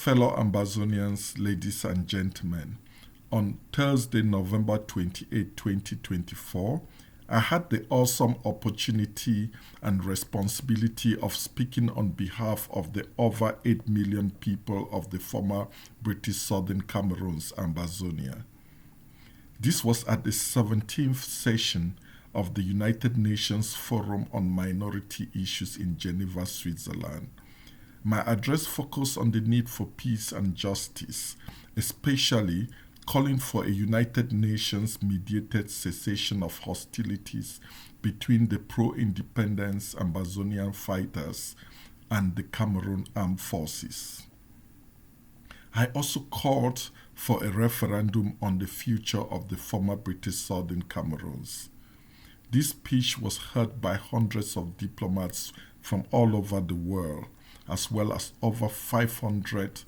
fellow Ambazonians, ladies and gentlemen, on Thursday, November 28, 2024, I had the awesome opportunity and responsibility of speaking on behalf of the over 8 million people of the former British Southern Cameroon's Ambazonia. This was at the 17th session of the United Nations Forum on Minority Issues in Geneva, Switzerland. My address focused on the need for peace and justice, especially calling for a United Nations-mediated cessation of hostilities between the pro-independence Ambazonian fighters and the Cameroon Armed Forces. I also called for a referendum on the future of the former British Southern Cameroons. This speech was heard by hundreds of diplomats from all over the world, as well as over 500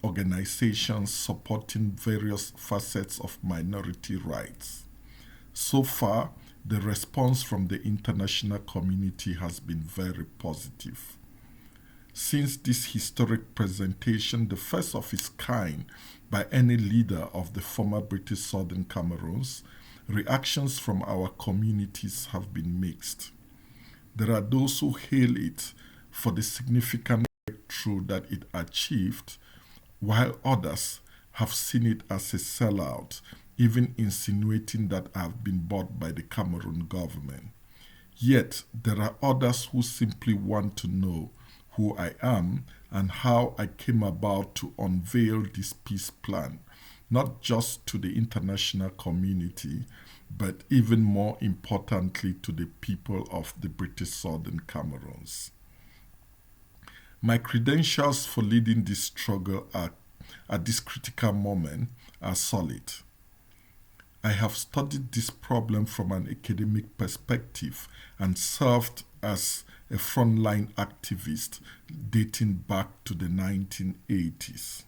organizations supporting various facets of minority rights. So far, the response from the international community has been very positive. Since this historic presentation, the first of its kind by any leader of the former British Southern Cameroons, reactions from our communities have been mixed. There are those who hail it for the significant breakthrough that it achieved, while others have seen it as a sellout, even insinuating that I have been bought by the Cameroon government. Yet, there are others who simply want to know who I am and how I came about to unveil this peace plan, not just to the international community, but even more importantly to the people of the British Southern Cameroons. My credentials for leading this struggle at this critical moment are solid. I have studied this problem from an academic perspective and served as a frontline activist dating back to the 1980s.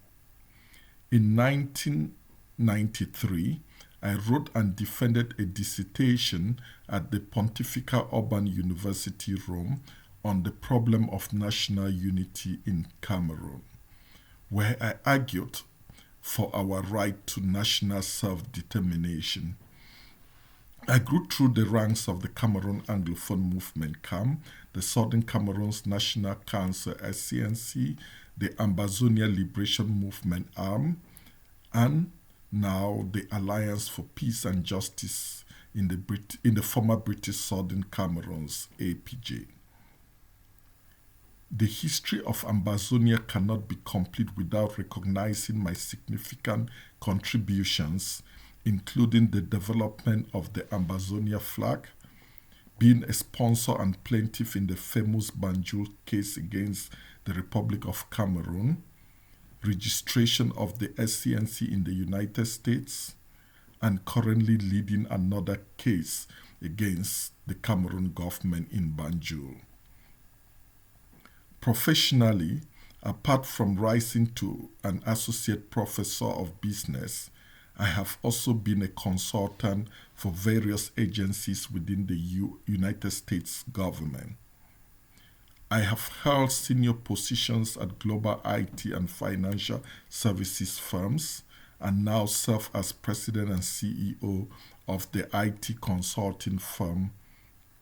In 1993, I wrote and defended a dissertation at the Pontifical Urban University, Rome, on the problem of national unity in Cameroon, where I argued for our right to national self-determination. I grew through the ranks of the Cameroon Anglophone Movement CAM, the Southern Cameroon's National Council SCNC, the Ambazonia Liberation Movement ARM, and now the Alliance for Peace and Justice in the former British Southern Cameroon's APJ. The history of Ambazonia cannot be complete without recognizing my significant contributions, including the development of the Ambazonia flag, being a sponsor and plaintiff in the famous Banjul case against the Republic of Cameroon, registration of the SCNC in the United States, and currently leading another case against the Cameroon government in Banjul. Professionally, apart from rising to an associate professor of business, I have also been a consultant for various agencies within the United States government. I have held senior positions at global IT and financial services firms and now serve as president and CEO of the IT consulting firm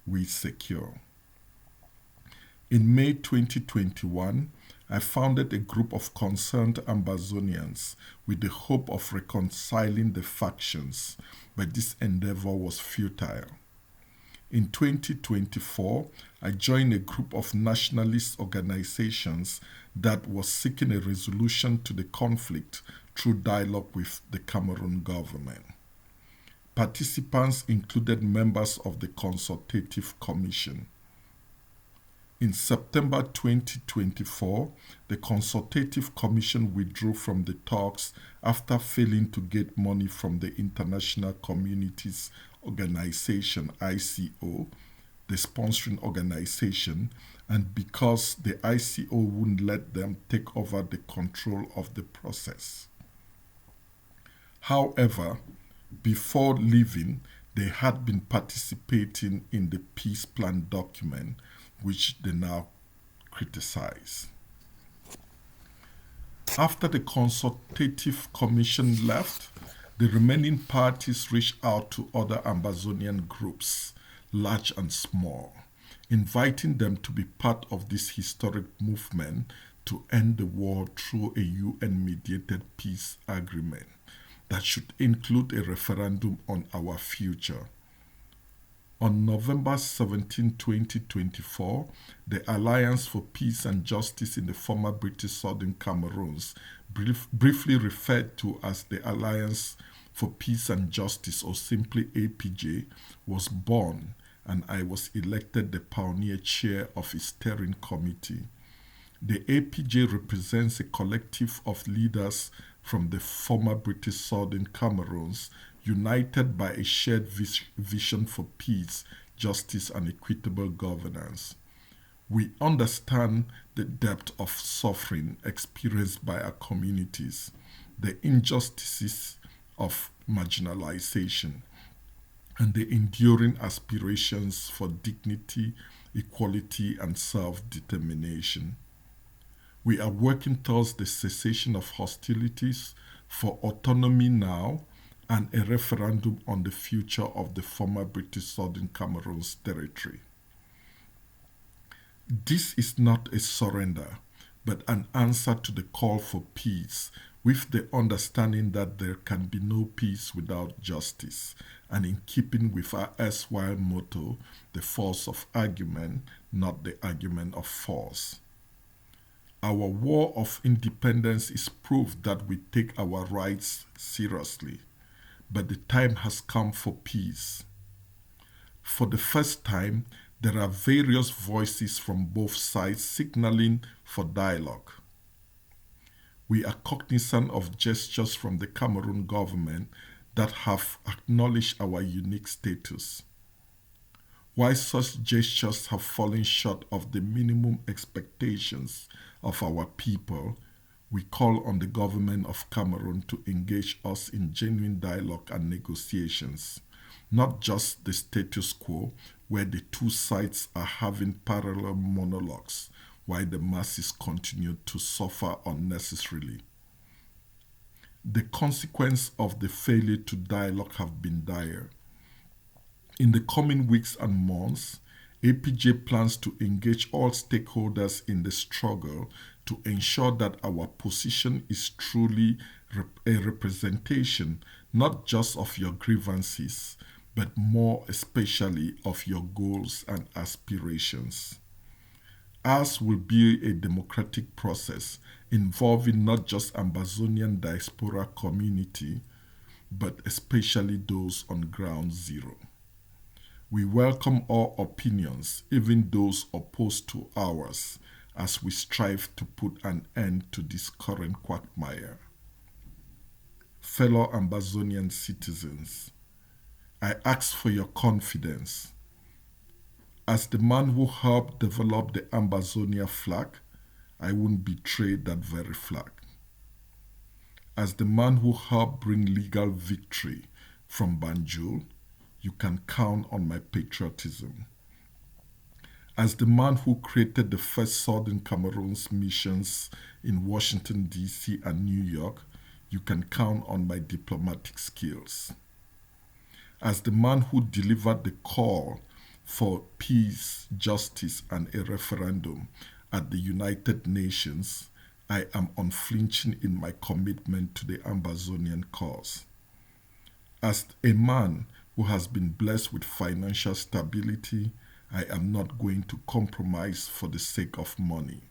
We Secure. In May 2021, I founded a group of concerned Ambazonians with the hope of reconciling the factions, but this endeavor was futile. In 2024, I joined a group of nationalist organizations that was seeking a resolution to the conflict through dialogue with the Cameroon government. Participants included members of the Consultative Commission. In September 2024, the Consultative Commission withdrew from the talks after failing to get money from the International Communities Organization, ICO, the sponsoring organization, and because the ICO wouldn't let them take over the control of the process. However, before leaving, they had been participating in the peace plan document, which they now criticize. After the consultative commission left, the remaining parties reached out to other Ambazonian groups, large and small, inviting them to be part of this historic movement to end the war through a UN-mediated peace agreement that should include a referendum on our future. On November 17, 2024, the Alliance for Peace and Justice in the former British Southern Cameroons, briefly referred to as the Alliance for Peace and Justice or simply APJ, was born, and I was elected the pioneer chair of its steering committee. The APJ represents a collective of leaders from the former British Southern Cameroons united by a shared vision for peace, justice, and equitable governance. We understand the depth of suffering experienced by our communities, the injustices of marginalization, and the enduring aspirations for dignity, equality, and self-determination. We are working towards the cessation of hostilities, for autonomy now, and a referendum on the future of the former British Southern Cameroon's territory. This is not a surrender, but an answer to the call for peace, with the understanding that there can be no peace without justice, and in keeping with our erstwhile motto, the force of argument, not the argument of force. Our war of independence is proof that we take our rights seriously, but the time has come for peace. For the first time, there are various voices from both sides signaling for dialogue. We are cognizant of gestures from the Cameroon government that have acknowledged our unique status. While such gestures have fallen short of the minimum expectations of our people, we call on the government of Cameroon to engage us in genuine dialogue and negotiations, not just the status quo where the two sides are having parallel monologues while the masses continue to suffer unnecessarily. The consequences of the failure to dialogue have been dire. In the coming weeks and months, APJ plans to engage all stakeholders in the struggle to ensure that our position is truly a representation not just of your grievances, but more especially of your goals and aspirations. Ours will be a democratic process involving not just Ambazonian diaspora community, but especially those on ground zero. We welcome all opinions, even those opposed to ours, as we strive to put an end to this current quagmire. Fellow Ambazonian citizens, I ask for your confidence. As the man who helped develop the Ambazonia flag, I won't betray that very flag. As the man who helped bring legal victory from Banjul, you can count on my patriotism. As the man who created the first Southern Cameroon's missions in Washington, D.C. and New York, you can count on my diplomatic skills. As the man who delivered the call for peace, justice, and a referendum at the United Nations, I am unflinching in my commitment to the Ambazonian cause. As a man who has been blessed with financial stability, I am not going to compromise for the sake of money.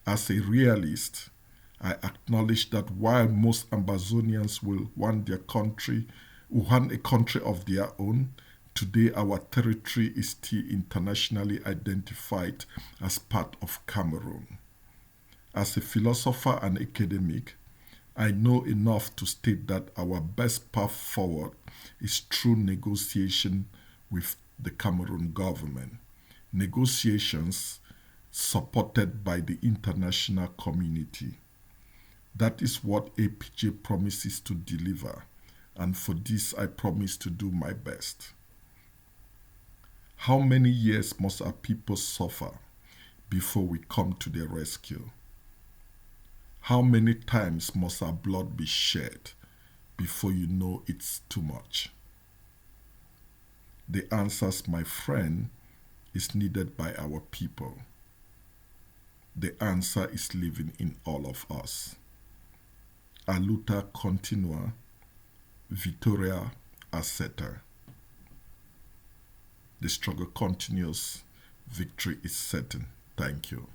As a realist, I acknowledge that while most Ambazonians will want a country of their own, today our territory is still internationally identified as part of Cameroon. As a philosopher and academic, I know enough to state that our best path forward is through negotiation with the Cameroon government. Negotiations supported by the international community. That is what APJ promises to deliver, and for this I promise to do my best. How many years must our people suffer before we come to their rescue? How many times must our blood be shed before you know it's too much? The answers, my friend, is needed by our people. The answer is living in all of us. A luta continua, Victoria Asseter. The struggle continues. Victory is certain. Thank you.